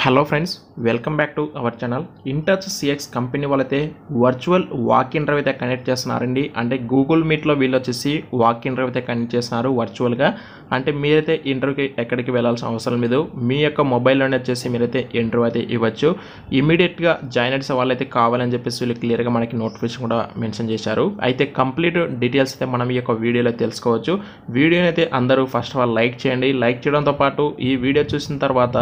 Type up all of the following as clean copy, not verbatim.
Hello friends, welcome back to our channel. InTouch CX company వాళ్ళైతే virtual walk in drive అయితే connect చేస్తున్నారండి. అంటే Google మీట్లో వీళ్ళు వచ్చేసి వాక్ ఇన్ డ్రైవ్ అయితే కనెక్ట్ చేస్తున్నారు వర్చువల్గా. అంటే మీరైతే ఇంటర్వ్యూకి ఎక్కడికి వెళ్ళాల్సిన అవసరం లేదు, మీ యొక్క మొబైల్లోనే వచ్చేసి మీరైతే ఇంటర్వ్యూ అయితే ఇవ్వచ్చు. ఇమీడియట్గా జాయిన్ అయ్యే వాళ్ళైతే కావాలని చెప్పేసి వీళ్ళు క్లియర్గా మనకి నోటిఫికేషన్ కూడా మెన్షన్ చేశారు. అయితే కంప్లీట్ డీటెయిల్స్ అయితే మనం ఈ యొక్క వీడియోలో తెలుసుకోవచ్చు. వీడియోని అయితే అందరూ ఫస్ట్ ఆఫ్ ఆల్ లైక్ చేయండి. లైక్ చేయడంతో పాటు ఈ వీడియో చూసిన తర్వాత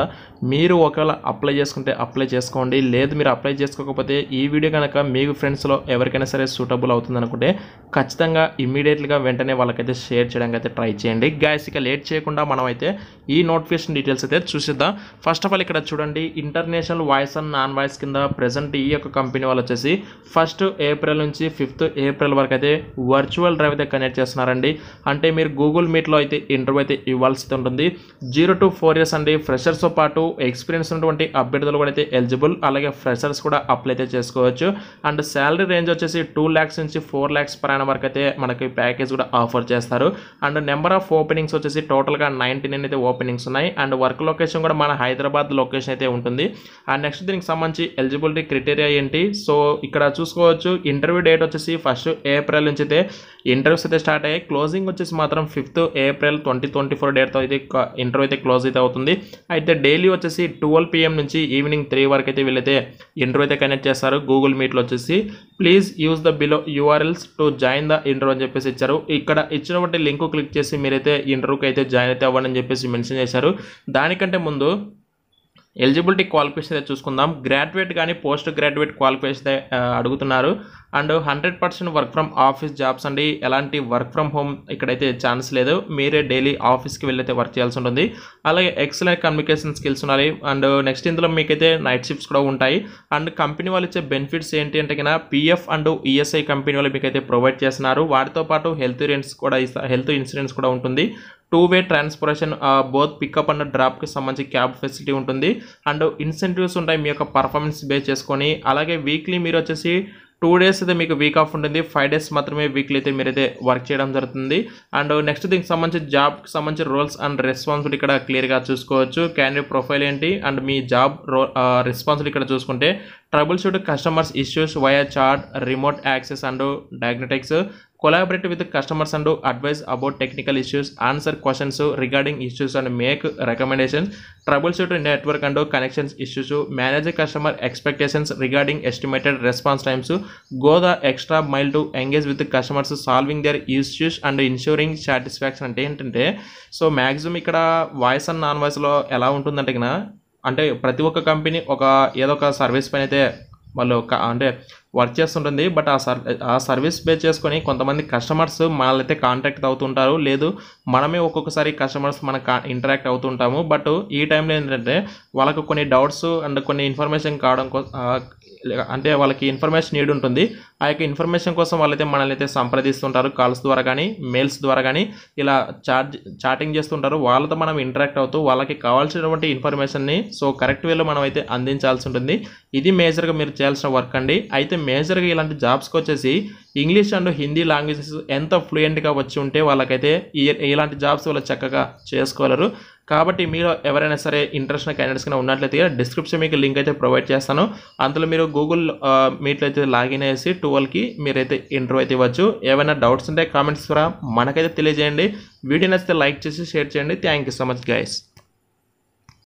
మీరు ఒకవేళ అప్లై చేసుకుంటే అప్లై చేసుకోండి, లేదు మీరు అప్లై చేసుకోకపోతే ఈ వీడియో కనుక మీకు ఫ్రెండ్స్లో ఎవరికైనా సరే సూటబుల్ అవుతుంది అనుకుంటే ఖచ్చితంగా ఇమీడియట్గా వెంటనే వాళ్ళకైతే షేర్ చేయడానికి అయితే ట్రై చేయండి. గైస్, ఇక లేట్ చేయకుండా మనం అయితే ఈ నోటిఫికేషన్ డీటెయిల్స్ అయితే చూసిద్దాం. ఫస్ట్ ఆఫ్ ఆల్ ఇక్కడ చూడండి, international voice and non voice కింద ప్రెజెంట్ ఈ యొక్క కంపెనీ వాళ్ళు వచ్చేసి 1 ఏప్రిల్ నుంచి 5 ఏప్రిల్ వరకు అయితే వర్చువల్ డ్రైవ్ అయితే కనెక్ట్ చేస్తున్నారండి. అంటే మీరు గూగుల్ మీట్లో అయితే ఇంటర్వ్యూ అయితే ఇవ్వాల్సి ఉంటుంది. 0 to 4 years అండి. ఫ్రెషర్స్తో పాటు ఎక్స్పీరియన్స్ ఉన్నటువంటి అభ్యర్థులు కూడా అయితే ఎలిజిబుల్, అలాగే ఫ్రెషర్స్ కూడా అప్లై అయితే చేసుకోవచ్చు. అండ్ శాలరీ రేంజ్ వచ్చేసి 2 lakhs నుంచి 4 lakhs per annum వరకు అయితే మనకి ప్యాకేజ్ కూడా ఆఫర్ చేస్తారు. అండ్ నెంబర్ ఆఫ్ ఓపెనింగ్స్ వచ్చేసి టోటల్గా 99 అయితే ఓపెనింగ్స్ ఉన్నాయి. అండ్ వర్క్ లొకేషన్ కూడా మన హైదరాబాద్ లొకేషన్ అయితే ఉంటుంది. అండ్ నెక్స్ట్ దీనికి సంబంధించి ఎలిజిబిలిటీ క్రైటీరియా ఏంటి, సో ఇక్కడ చూసుకోవచ్చు. ఇంటర్వ్యూ డేట్ వచ్చేసి 1 ఏప్రిల్ నుంచి అయితే ఇంటర్వ్యూస్ అయితే స్టార్ట్ అయ్యాయి. క్లోజింగ్ వచ్చేసి మాత్రం 5 ఏప్రిల్ 2024 డేట్తో అయితే ఇంటర్వ్యూ అయితే క్లోజ్ అయితే అవుతుంది. అయితే డైలీ వచ్చేసి 12 PM నుంచి ఈవినింగ్ 3 వరకు అయితే వీళ్ళైతే ఇంటర్వ్యూ అయితే కనెక్ట్ చేస్తారు. గూగుల్ మీట్లో వచ్చేసి please use the below URLs to join the interview అని చెప్పేసి ఇచ్చారు. ఇక్కడ ఇచ్చినటువంటి లింక్ క్లిక్ చేసి మీరైతే ఇంటర్వ్యూకి అయితే జాయిన్ అయితే అవ్వండి అని చెప్పేసి మెన్షన్ చేశారు. దానికంటే ముందు ఎలిజిబిలిటీ క్వాలిఫికేషన్ అయితే చూసుకుందాం. గ్రాడ్యుయేట్ కానీ పోస్ట్ గ్రాడ్యుయేట్ క్వాలిఫికేషన్ అయితే అడుగుతున్నారు. And 100% work from office jobs అండి. ఎలాంటి వర్క్ ఫ్రమ్ హోమ్ ఇక్కడైతే ఛాన్స్ లేదు, మీరే డైలీ ఆఫీస్కి వెళ్ళైతే వర్క్ చేయాల్సి ఉంటుంది. అలాగే ఎక్సలెంట్ కమ్యూనికేషన్ స్కిల్స్ ఉన్నాయి. అండ్ నెక్స్ట్ ఇందులో మీకైతే నైట్ షిఫ్ట్స్ కూడా ఉంటాయి. అండ్ కంపెనీ వాళ్ళు ఇచ్చే బెనిఫిట్స్ ఏంటి అంటే కన్నా PF అండ్ ESI కంపెనీ వాళ్ళు మీకైతే ప్రొవైడ్ చేస్తున్నారు. వాటితో పాటు హెల్త్ ఇన్సూరెన్స్ కూడా ఉంటుంది. 2-way transportation both pickup and డ్రాప్కి సంబంధించి క్యాబ్ ఫెసిలిటీ ఉంటుంది. అండ్ ఇన్సెంటివ్స్ ఉంటాయి మీ యొక్క పర్ఫార్మెన్స్ బేస్ చేసుకొని. అలాగే వీక్లీ మీరు వచ్చేసి 2 days అయితే మీకు వీక్ ఆఫ్ ఉంటుంది. 5 days మాత్రమే వీక్లీ అయితే మీరైతే వర్క్ చేయడం జరుగుతుంది. అండ్ నెక్స్ట్ దీనికి సంబంధించి జాబ్కి సంబంధించి రోల్స్ అండ్ రెస్పాన్సిబిలిటీ ఇక్కడ క్లియర్గా చూసుకోవచ్చు. క్యాండిడేట్ ప్రొఫైల్ ఏంటి అండ్ మీ జాబ్ రెస్పాన్సిబిలిటీ ఇక్కడ చూసుకుంటే troubleshoot customers issues via chat, remote access and diagnostics, collaborate with customers and advise about technical issues, answer questions regarding issues and make recommendations, troubleshoot network and connections issues, manage customer expectations regarding estimated response times, go the extra mile to engage with the customers solving their issues and ensuring satisfaction. అంటే ఏంటంటే so maximum ఇక్కడ voice and non వాయిస్లో ఎలా ఉంటుందంటే కన్నా, అంటే ప్రతి ఒక్క కంపెనీ ఏదో ఒక సర్వీస్ పైన అయితే వాళ్ళు అంటే వర్క్ చేస్తుంటుంది. బట్ ఆ సర్వీస్ బేస్ చేసుకొని కొంతమంది కస్టమర్స్ మనల్ని కాంటాక్ట్ అవుతుంటారు, లేదు మనమే ఒక్కొక్కసారి కస్టమర్స్ ఇంటరాక్ట్ అవుతుంటాము. బట్ ఈ టైంలో ఏంటంటే వాళ్ళకు కొన్ని డౌట్స్ అండ్ కొన్ని ఇన్ఫర్మేషన్ కావడం అంటే వాళ్ళకి ఇన్ఫర్మేషన్ నీడ్ ఉంటుంది. ఆ యొక్క ఇన్ఫర్మేషన్ కోసం వాళ్ళైతే మనల్ని అయితే సంప్రదిస్తుంటారు, కాల్స్ ద్వారా కానీ మెయిల్స్ ద్వారా కానీ ఇలా చాటింగ్ చేస్తుంటారు. వాళ్ళతో మనం ఇంటరాక్ట్ అవుతూ వాళ్ళకి కావాల్సినటువంటి ఇన్ఫర్మేషన్ని సో కరెక్ట్ వేలో మనం అయితే అందించాల్సి ఉంటుంది. ఇది మేజర్గా మీరు చేయాల్సిన వర్క్ అండి. అయితే మేజర్గా ఇలాంటి జాబ్స్కి వచ్చేసి ఇంగ్లీష్ అండ్ హిందీ లాంగ్వేజెస్ ఎంత ఫ్లూయెంట్గా వచ్చి ఉంటే వాళ్ళకైతే ఇలాంటి జాబ్స్ వాళ్ళు చక్కగా చేసుకోగలరు. కాబట్టి మీరు ఎవరైనా సరే ఇంట్రెస్ట్ క్యాండిడేట్స్ కింద ఉన్నట్లయితే డిస్క్రిప్షన్ మీకు లింక్ అయితే ప్రొవైడ్ చేస్తాను. అందులో మీరు గూగుల్ మీట్లో అయితే లాగిన్ అయ్యేసి 12కి మీరైతే ఇంటర్వ్యూ అయితే ఇవ్వచ్చు. ఏమైనా డౌట్స్ ఉంటే కామెంట్స్ ద్వారా మనకైతే తెలియజేయండి. వీడియో నచ్చితే లైక్ చేసి షేర్ చేయండి. Thank you so much guys.